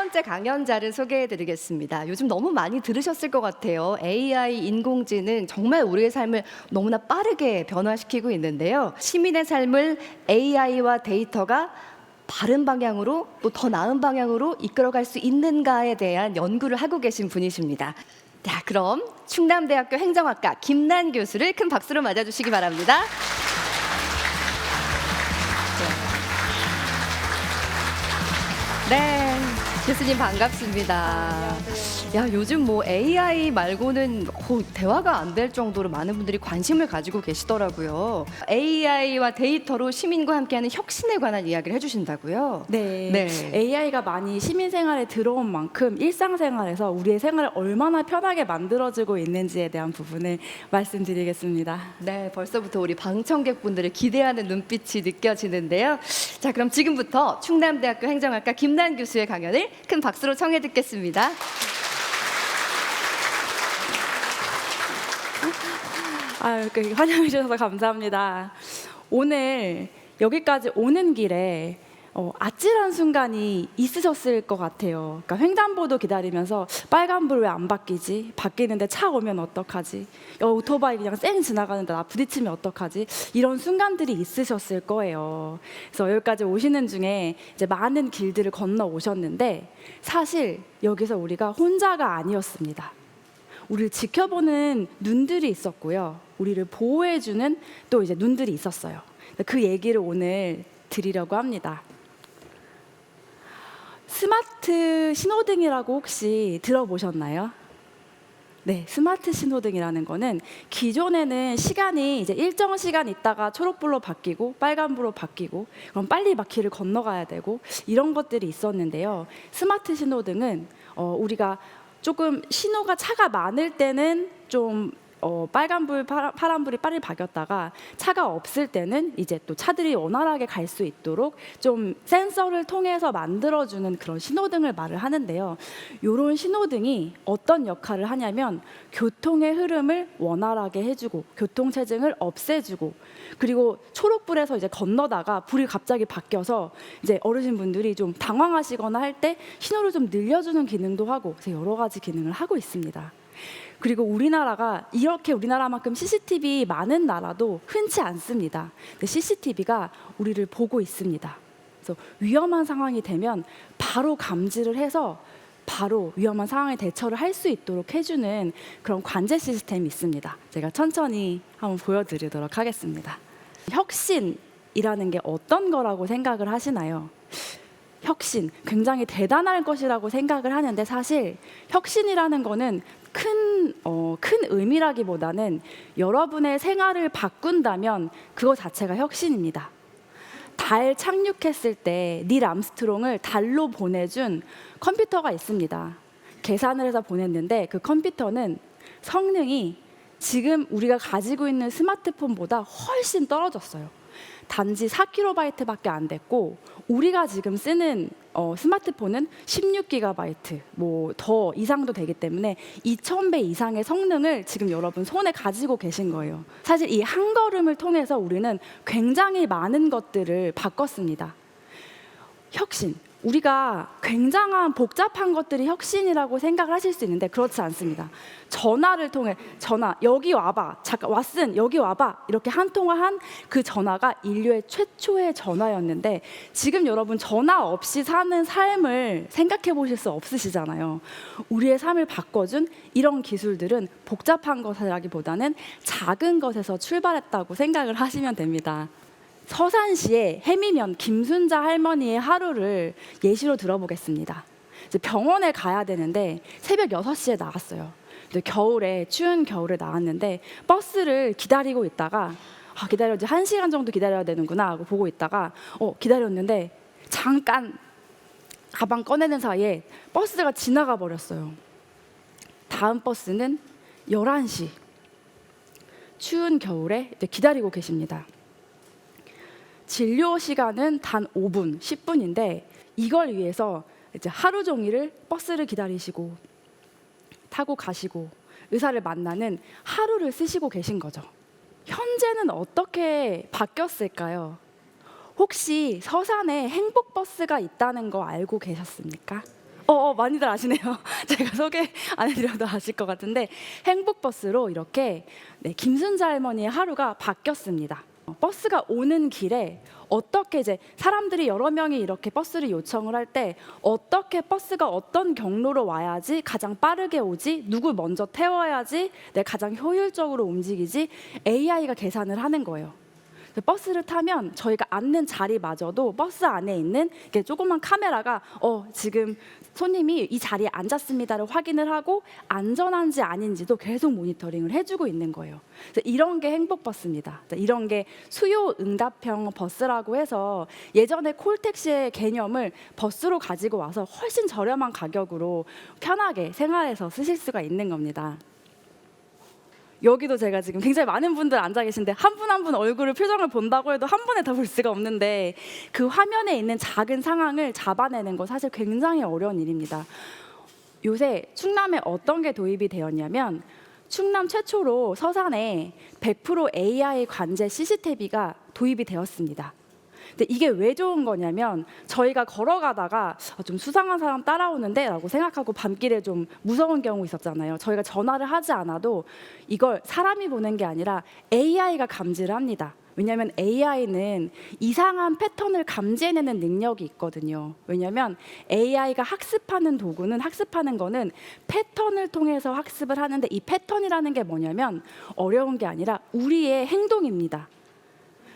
번째 강연자를 소개해드리겠습니다. 요즘 너무 많이 들으셨을 것 같아요. AI, 인공지능 정말 우리의 삶을 너무나 빠르게 변화시키고 있는데요. 시민의 삶을 AI와 데이터가 바른 방향으로 또 더 나은 방향으로 이끌어갈 수 있는가에 대한 연구를 하고 계신 분이십니다. 자, 그럼 충남대학교 행정학과 김난 교수를 큰 박수로 맞아주시기 바랍니다. 네, 교수님 반갑습니다. 야, 요즘 뭐 AI 말고는 대화가 안 될 정도로 많은 분들이 관심을 가지고 계시더라고요. AI와 데이터로 시민과 함께하는 혁신에 관한 이야기를 해주신다고요? 네. 네. AI가 많이 시민 생활에 들어온 만큼 일상생활에서 우리의 생활을 얼마나 편하게 만들어주고 있는지에 대한 부분을 말씀드리겠습니다. 네, 벌써부터 우리 방청객분들을 기대하는 눈빛이 느껴지는데요. 자, 그럼 지금부터 충남대학교 행정학과 김난 교수의 강연을 큰 박수로 청해 듣겠습니다. 환영해 주셔서 감사합니다. 오늘 여기까지 오는 길에 아찔한 순간이 있으셨을 것 같아요. 그러니까 횡단보도 기다리면서 빨간불 왜 안 바뀌지? 바뀌는데 차 오면 어떡하지? 오토바이 그냥 쌩 지나가는데 나 부딪히면 어떡하지? 이런 순간들이 있으셨을 거예요. 그래서 여기까지 오시는 중에 이제 많은 길들을 건너 오셨는데 사실 여기서 우리가 혼자가 아니었습니다. 우리를 지켜보는 눈들이 있었고요. 우리를 보호해주는 또 이제 눈들이 있었어요. 그 얘기를 오늘 드리려고 합니다. 스마트 신호등이라고 혹시 들어보셨나요? 네, 스마트 신호등이라는 거는 기존에는 시간이 이제 일정 시간 있다가 초록불로 바뀌고 빨간불로 바뀌고 그럼 빨리 바퀴를 건너가야 되고 이런 것들이 있었는데요. 스마트 신호등은 우리가 조금 신호가 차가 많을 때는 좀 빨간불, 파란불이 빨리 바뀌었다가 차가 없을 때는 이제 또 차들이 원활하게 갈 수 있도록 좀 센서를 통해서 만들어주는 그런 신호등을 말을 하는데요. 이런 신호등이 어떤 역할을 하냐면 교통의 흐름을 원활하게 해주고 교통체증을 없애주고 그리고 초록불에서 이제 건너다가 불이 갑자기 바뀌어서 이제 어르신분들이 좀 당황하시거나 할 때 신호를 좀 늘려주는 기능도 하고 그래서 여러 가지 기능을 하고 있습니다. 그리고 우리나라가 이렇게 우리나라만큼 CCTV 많은 나라도 흔치 않습니다. 근데 CCTV가 우리를 보고 있습니다. 그래서 위험한 상황이 되면 바로 감지를 해서 바로 위험한 상황에 대처를 할 수 있도록 해주는 그런 관제 시스템이 있습니다. 제가 천천히 한번 보여드리도록 하겠습니다. 혁신이라는 게 어떤 거라고 생각을 하시나요? 혁신, 굉장히 대단할 것이라고 생각을 하는데 사실 혁신이라는 거는 큰 의미라기보다는 여러분의 생활을 바꾼다면 그거 자체가 혁신입니다. 달 착륙했을 때 닐 암스트롱을 달로 보내준 컴퓨터가 있습니다. 계산을 해서 보냈는데 그 컴퓨터는 성능이 지금 우리가 가지고 있는 스마트폰보다 훨씬 떨어졌어요. 단지 4kB밖에 안 됐고 우리가 지금 쓰는 스마트폰은 16GB 뭐 더 이상도 되기 때문에 2000배 이상의 성능을 지금 여러분 손에 가지고 계신 거예요. 사실 이 한 걸음을 통해서 우리는 굉장히 많은 것들을 바꿨습니다. 혁신. 우리가 굉장한 복잡한 것들이 혁신이라고 생각을 하실 수 있는데 그렇지 않습니다. 전화를 통해 여기 와봐 잠깐 왓슨 여기 와봐 이렇게 한 통화한 그 전화가 인류의 최초의 전화였는데 지금 여러분 전화 없이 사는 삶을 생각해 보실 수 없으시잖아요. 우리의 삶을 바꿔준 이런 기술들은 복잡한 것이라기보다는 작은 것에서 출발했다고 생각을 하시면 됩니다. 서산시의 해미면 김순자 할머니의 하루를 예시로 들어보겠습니다. 이제 병원에 가야 되는데 새벽 6시에 나갔어요. 추운 겨울에 나왔는데 버스를 기다리고 있다가 기다려야지 1시간 정도 기다려야 되는구나 하고 보고 있다가 기다렸는데 잠깐 가방 꺼내는 사이에 버스가 지나가 버렸어요. 다음 버스는 11시. 추운 겨울에 기다리고 계십니다. 진료 시간은 단 5분, 10분인데 이걸 위해서 이제 하루 종일을 버스를 기다리시고 타고 가시고 의사를 만나는 하루를 쓰시고 계신 거죠. 현재는 어떻게 바뀌었을까요? 혹시 서산에 행복버스가 있다는 거 알고 계셨습니까? 많이들 아시네요. 제가 소개 안 해드려도 아실 것 같은데 행복버스로 이렇게 김순자 할머니의 하루가 바뀌었습니다. 버스가 오는 길에 어떻게 이제 사람들이 여러 명이 이렇게 버스를 요청을 할 때 어떻게 버스가 어떤 경로로 와야지 가장 빠르게 오지, 누굴 먼저 태워야지 내가 가장 효율적으로 움직이지 AI가 계산을 하는 거예요. 버스를 타면 저희가 앉는 자리마저도 버스 안에 있는 이렇게 조그만 카메라가 지금 손님이 이 자리에 앉았습니다를 확인을 하고 안전한지 아닌지도 계속 모니터링을 해주고 있는 거예요. 그래서 이런 게 행복버스입니다. 이런 게 수요 응답형 버스라고 해서 예전에 콜택시의 개념을 버스로 가지고 와서 훨씬 저렴한 가격으로 편하게 생활에서 쓰실 수가 있는 겁니다. 여기도 제가 지금 굉장히 많은 분들 앉아 계신데 한 분 한 분 얼굴을 표정을 본다고 해도 한 번에 다 볼 수가 없는데 그 화면에 있는 작은 상황을 잡아내는 거 사실 굉장히 어려운 일입니다. 요새 충남에 어떤 게 도입이 되었냐면 충남 최초로 서산에 100% AI 관제 CCTV가 도입이 되었습니다. 근데 이게 왜 좋은 거냐면 저희가 걸어가다가 좀 수상한 사람 따라오는데 라고 생각하고 밤길에 좀 무서운 경우 있었잖아요. 저희가 전화를 하지 않아도 이걸 사람이 보는 게 아니라 AI가 감지를 합니다. 왜냐하면 AI는 이상한 패턴을 감지해내는 능력이 있거든요. 왜냐하면 AI가 학습하는 도구는 학습하는 거는 패턴을 통해서 학습을 하는데 이 패턴이라는 게 뭐냐면 어려운 게 아니라 우리의 행동입니다.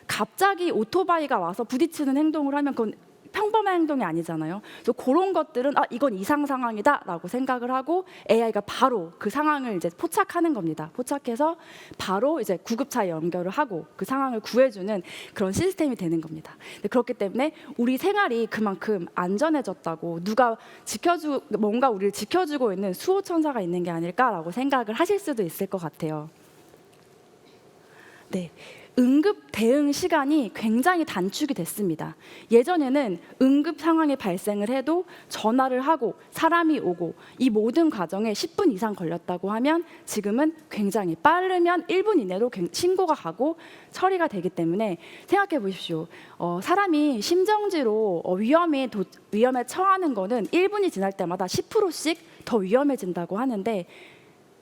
갑자기 오토바이가 와서 부딪히는 행동을 하면 그건 평범한 행동이 아니잖아요. 그래서 그런 것들은 이건 이상 상황이다라고 생각을 하고 AI가 바로 그 상황을 이제 포착하는 겁니다. 포착해서 바로 이제 구급차에 연결을 하고 그 상황을 구해주는 그런 시스템이 되는 겁니다. 그렇기 때문에 우리 생활이 그만큼 안전해졌다고 누가 뭔가 우리를 지켜주고 있는 수호천사가 있는 게 아닐까라고 생각을 하실 수도 있을 것 같아요. 네. 응급 대응 시간이 굉장히 단축이 됐습니다. 예전에는 응급 상황이 발생을 해도 전화를 하고 사람이 오고 이 모든 과정에 10분 이상 걸렸다고 하면 지금은 굉장히 빠르면 1분 이내로 신고가 가고 처리가 되기 때문에 생각해 보십시오. 사람이 심정지로 위험에 처하는 거는 1분이 지날 때마다 10%씩 더 위험해진다고 하는데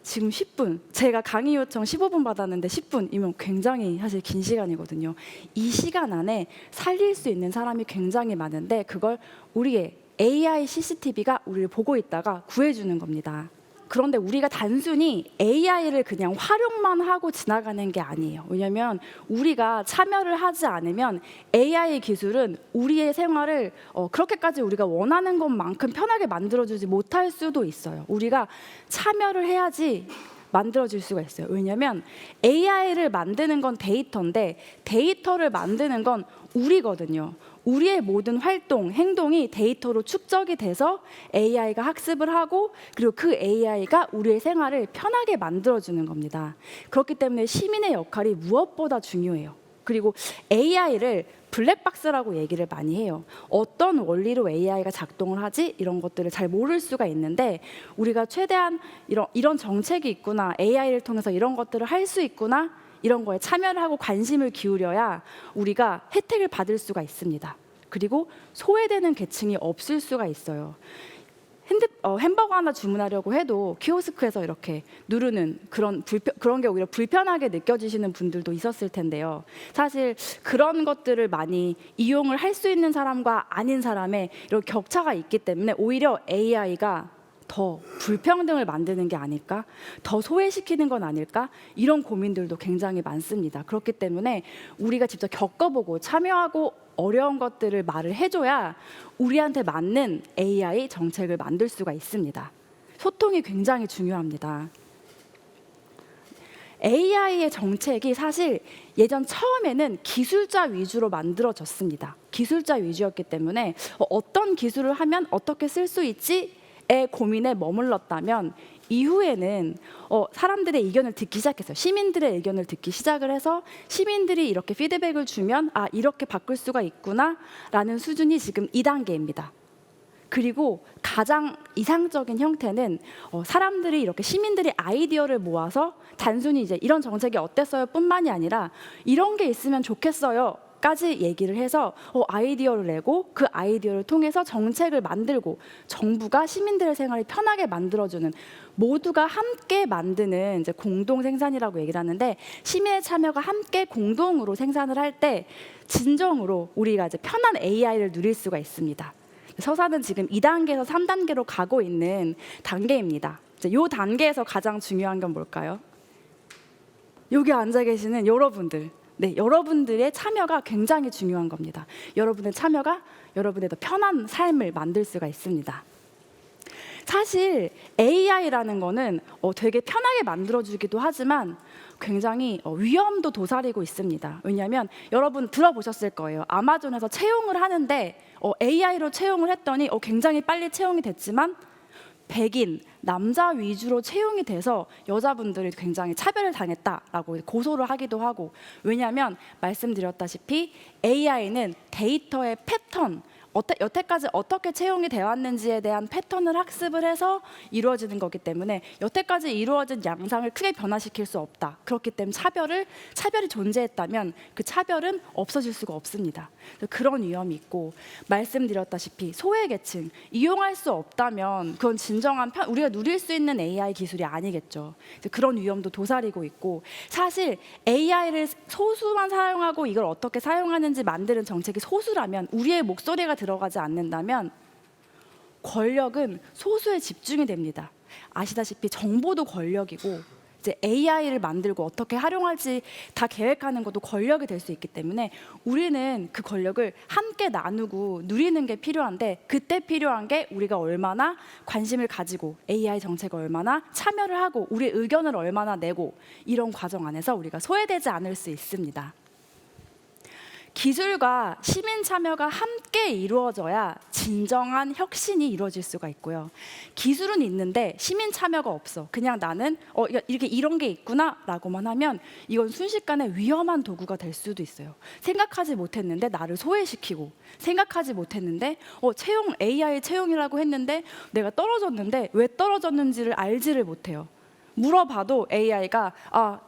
지금 10분, 제가 강의 요청 15분 받았는데 10분이면 굉장히 사실 긴 시간이거든요. 이 시간 안에 살릴 수 있는 사람이 굉장히 많은데 그걸 우리의 AI CCTV가 우리를 보고 있다가 구해주는 겁니다. 그런데 우리가 단순히 AI를 그냥 활용만 하고 지나가는 게 아니에요. 왜냐하면 우리가 참여를 하지 않으면 AI 기술은 우리의 생활을 그렇게까지 우리가 원하는 것만큼 편하게 만들어주지 못할 수도 있어요. 우리가 참여를 해야지 만들어질 수가 있어요. 왜냐하면 AI를 만드는 건 데이터인데 데이터를 만드는 건 우리거든요. 우리의 모든 활동, 행동이 데이터로 축적이 돼서 AI가 학습을 하고 그리고 그 AI가 우리의 생활을 편하게 만들어주는 겁니다. 그렇기 때문에 시민의 역할이 무엇보다 중요해요. 그리고 AI를 블랙박스라고 얘기를 많이 해요. 어떤 원리로 AI가 작동을 하지? 이런 것들을 잘 모를 수가 있는데 우리가 최대한 이런 정책이 있구나, AI를 통해서 이런 것들을 할 수 있구나 이런 거에 참여를 하고 관심을 기울여야 우리가 혜택을 받을 수가 있습니다. 그리고 소외되는 계층이 없을 수가 있어요. 햄버거 하나 주문하려고 해도 키오스크에서 이렇게 누르는 그런 게 오히려 불편하게 느껴지시는 분들도 있었을 텐데요. 사실 그런 것들을 많이 이용을 할 수 있는 사람과 아닌 사람의 이런 격차가 있기 때문에 오히려 AI가 더 불평등을 만드는 게 아닐까? 더 소외시키는 건 아닐까? 이런 고민들도 굉장히 많습니다. 그렇기 때문에 우리가 직접 겪어보고 참여하고 어려운 것들을 말을 해줘야 우리한테 맞는 AI 정책을 만들 수가 있습니다. 소통이 굉장히 중요합니다. AI의 정책이 사실 예전 처음에는 기술자 위주로 만들어졌습니다. 기술자 위주였기 때문에 어떤 기술을 하면 어떻게 쓸 수 있지? 의 고민에 머물렀다면 이후에는 사람들의 의견을 듣기 시작했어요. 시민들의 의견을 듣기 시작을 해서 시민들이 이렇게 피드백을 주면 이렇게 바꿀 수가 있구나 라는 수준이 지금 2단계입니다. 그리고 가장 이상적인 형태는 사람들이 이렇게 시민들이 아이디어를 모아서 단순히 이제 이런 정책이 어땠어요 뿐만이 아니라 이런 게 있으면 좋겠어요 까지 얘기를 해서 아이디어를 내고 그 아이디어를 통해서 정책을 만들고 정부가 시민들의 생활을 편하게 만들어주는 모두가 함께 만드는 이제 공동 생산이라고 얘기를 하는데 시민의 참여가 함께 공동으로 생산을 할 때 진정으로 우리가 이제 편한 AI를 누릴 수가 있습니다. 서산은 지금 2단계에서 3단계로 가고 있는 단계입니다. 이 단계에서 가장 중요한 건 뭘까요? 여기 앉아 계시는 여러분들, 네, 여러분들의 참여가 굉장히 중요한 겁니다. 여러분의 참여가 여러분의 더 편한 삶을 만들 수가 있습니다. 사실 AI라는 거는 되게 편하게 만들어주기도 하지만 굉장히 위험도 도사리고 있습니다. 왜냐하면 여러분 들어보셨을 거예요. 아마존에서 채용을 하는데 AI로 채용을 했더니 굉장히 빨리 채용이 됐지만 백인, 남자 위주로 채용이 돼서 여자분들이 굉장히 차별을 당했다라고 고소를 하기도 하고, 왜냐하면 말씀드렸다시피 AI는 데이터의 패턴, 여태까지 어떻게 채용이 되어 왔는지에 대한 패턴을 학습을 해서 이루어지는 거기 때문에 여태까지 이루어진 양상을 크게 변화시킬 수 없다. 그렇기 때문에 차별이 존재했다면 그 차별은 없어질 수가 없습니다. 그런 위험이 있고, 말씀드렸다시피 소외계층 이용할 수 없다면 그건 진정한 우리가 누릴 수 있는 AI 기술이 아니겠죠. 그런 위험도 도사리고 있고, 사실 AI를 소수만 사용하고 이걸 어떻게 사용하는지 만드는 정책이 소수라면, 우리의 목소리가 들어가지 않는다면 권력은 소수에 집중이 됩니다. 아시다시피 정보도 권력이고 이제 AI를 만들고 어떻게 활용할지 다 계획하는 것도 권력이 될 수 있기 때문에 우리는 그 권력을 함께 나누고 누리는 게 필요한데, 그때 필요한 게 우리가 얼마나 관심을 가지고 AI 정책에 얼마나 참여를 하고 우리의 의견을 얼마나 내고, 이런 과정 안에서 우리가 소외되지 않을 수 있습니다. 기술과 시민 참여가 함께 이루어져야 진정한 혁신이 이루어질 수가 있고요. 기술은 있는데 시민 참여가 없어. 그냥 나는 이렇게 이런 게 있구나라고만 하면 이건 순식간에 위험한 도구가 될 수도 있어요. 생각하지 못했는데 나를 소외시키고, 생각하지 못했는데 AI 채용이라고 했는데 내가 떨어졌는데 왜 떨어졌는지를 알지를 못해요. 물어봐도 AI가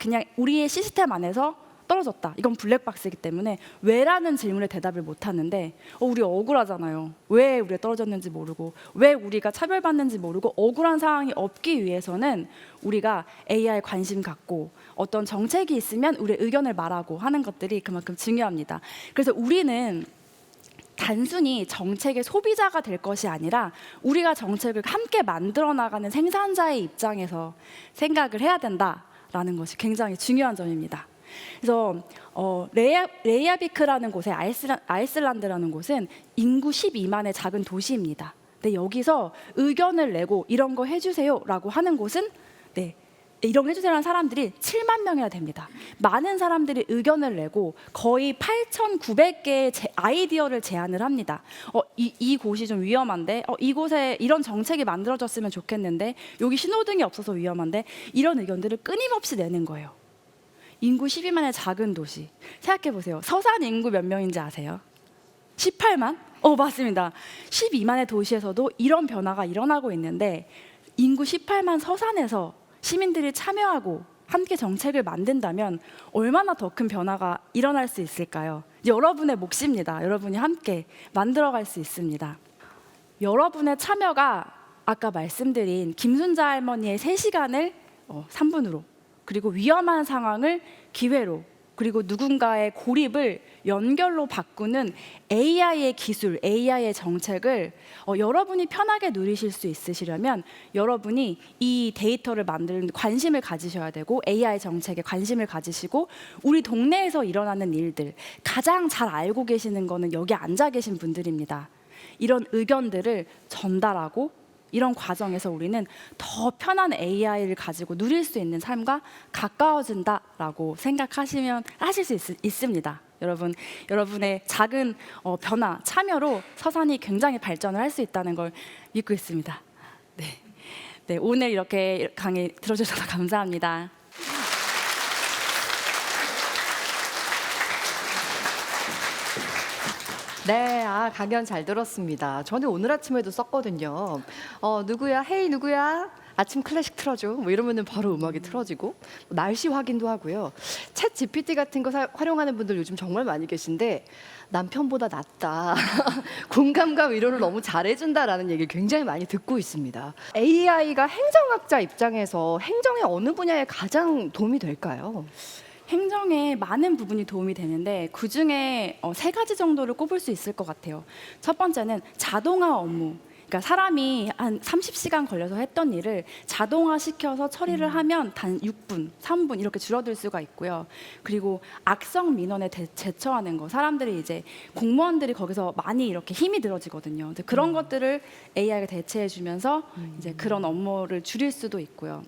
그냥 우리의 시스템 안에서 떨어졌다. 이건 블랙박스이기 때문에 왜라는 질문에 대답을 못하는데 우리 억울하잖아요. 왜 우리가 떨어졌는지 모르고, 왜 우리가 차별받는지 모르고, 억울한 상황이 없기 위해서는 우리가 AI에 관심 갖고 어떤 정책이 있으면 우리의 의견을 말하고 하는 것들이 그만큼 중요합니다. 그래서 우리는 단순히 정책의 소비자가 될 것이 아니라 우리가 정책을 함께 만들어 나가는 생산자의 입장에서 생각을 해야 된다라는 것이 굉장히 중요한 점입니다. 그래서 레이야비크라는 곳에 아이슬란드라는 곳은 인구 12만의 작은 도시입니다. 근데 여기서 의견을 내고 이런 거 해주세요라고 하는 곳은 이런 거 해주세요라는 사람들이 7만 명이나 됩니다. 많은 사람들이 의견을 내고 거의 8,900개의 아이디어를 제안을 합니다. 이 곳이 좀 위험한데, 이곳에 이런 정책이 만들어졌으면 좋겠는데, 여기 신호등이 없어서 위험한데, 이런 의견들을 끊임없이 내는 거예요. 인구 12만의 작은 도시. 생각해 보세요. 서산 인구 몇 명인지 아세요? 18만? 맞습니다. 12만의 도시에서도 이런 변화가 일어나고 있는데, 인구 18만 서산에서 시민들이 참여하고 함께 정책을 만든다면 얼마나 더 큰 변화가 일어날 수 있을까요? 여러분의 몫입니다. 여러분이 함께 만들어갈 수 있습니다. 여러분의 참여가 아까 말씀드린 김순자 할머니의 3시간을 3분으로, 그리고 위험한 상황을 기회로, 그리고 누군가의 고립을 연결로 바꾸는 AI의 기술, AI의 정책을 여러분이 편하게 누리실 수 있으시려면 여러분이 이 데이터를 만드는 관심을 가지셔야 되고, AI 정책에 관심을 가지시고, 우리 동네에서 일어나는 일들 가장 잘 알고 계시는 거는 여기 앉아 계신 분들입니다. 이런 의견들을 전달하고, 이런 과정에서 우리는 더 편한 AI를 가지고 누릴 수 있는 삶과 가까워진다라고 생각하시면 하실 수 있습니다. 여러분의 작은 변화, 참여로 서산이 굉장히 발전을 할 수 있다는 걸 믿고 있습니다. 네, 오늘 이렇게 강의 들어주셔서 감사합니다. 네, 강연 잘 들었습니다. 저는 오늘 아침에도 썼거든요. 누구야? 헤이 누구야? 아침 클래식 틀어줘. 뭐 이러면은 바로 음악이 틀어지고 뭐 날씨 확인도 하고요. 챗 GPT 같은 거 활용하는 분들 요즘 정말 많이 계신데 남편보다 낫다. 공감과 위로를 너무 잘해준다라는 얘기를 굉장히 많이 듣고 있습니다. AI가 행정학자 입장에서 행정의 어느 분야에 가장 도움이 될까요? 행정에 많은 부분이 도움이 되는데 그중에 세 가지 정도를 꼽을 수 있을 것 같아요. 첫 번째는 자동화 업무. 그러니까 사람이 한 30시간 걸려서 했던 일을 자동화 시켜서 처리를 하면 단 6분, 3분 이렇게 줄어들 수가 있고요. 그리고 악성 민원에 대처하는 거. 사람들이 이제 공무원들이 거기서 많이 이렇게 힘이 들어지거든요. 근데 그런 것들을 AI가 대체해 주면서 이제 그런 업무를 줄일 수도 있고요.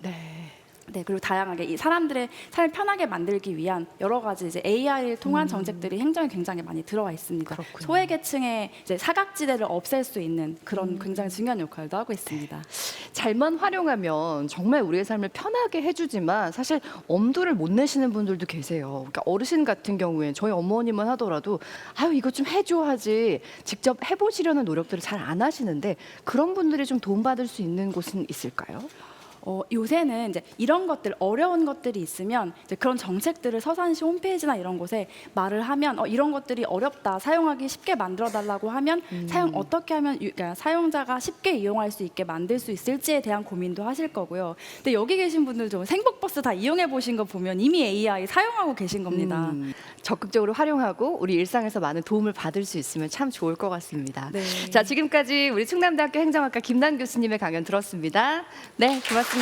네, 그리고 다양하게 이 사람들의 삶을 편하게 만들기 위한 여러 가지 이제 AI를 통한 정책들이 행정에 굉장히 많이 들어와 있습니다. 그렇군요. 소외계층의 이제 사각지대를 없앨 수 있는 그런 굉장히 중요한 역할도 하고 있습니다. 잘만 활용하면 정말 우리의 삶을 편하게 해주지만 사실 엄두를 못 내시는 분들도 계세요. 그러니까 어르신 같은 경우에 저희 어머님만 하더라도 아유 이거 좀 해줘 하지 직접 해보시려는 노력들을 잘 안 하시는데 그런 분들이 좀 도움받을 수 있는 곳은 있을까요? 요새는 이제 이런 것들 어려운 것들이 있으면 이제 그런 정책들을 서산시 홈페이지나 이런 곳에 말을 하면 이런 것들이 어렵다 사용하기 쉽게 만들어 달라고 하면 어떻게 하면 그러니까 사용자가 쉽게 이용할 수 있게 만들 수 있을지에 대한 고민도 하실 거고요. 근데 여기 계신 분들 좀 생복버스 다 이용해 보신 거 보면 이미 AI 사용하고 계신 겁니다. 적극적으로 활용하고 우리 일상에서 많은 도움을 받을 수 있으면 참 좋을 것 같습니다. 네. 자, 지금까지 우리 충남대학교 행정학과 김난 교수님의 강연 들었습니다. 네, 고맙습니다.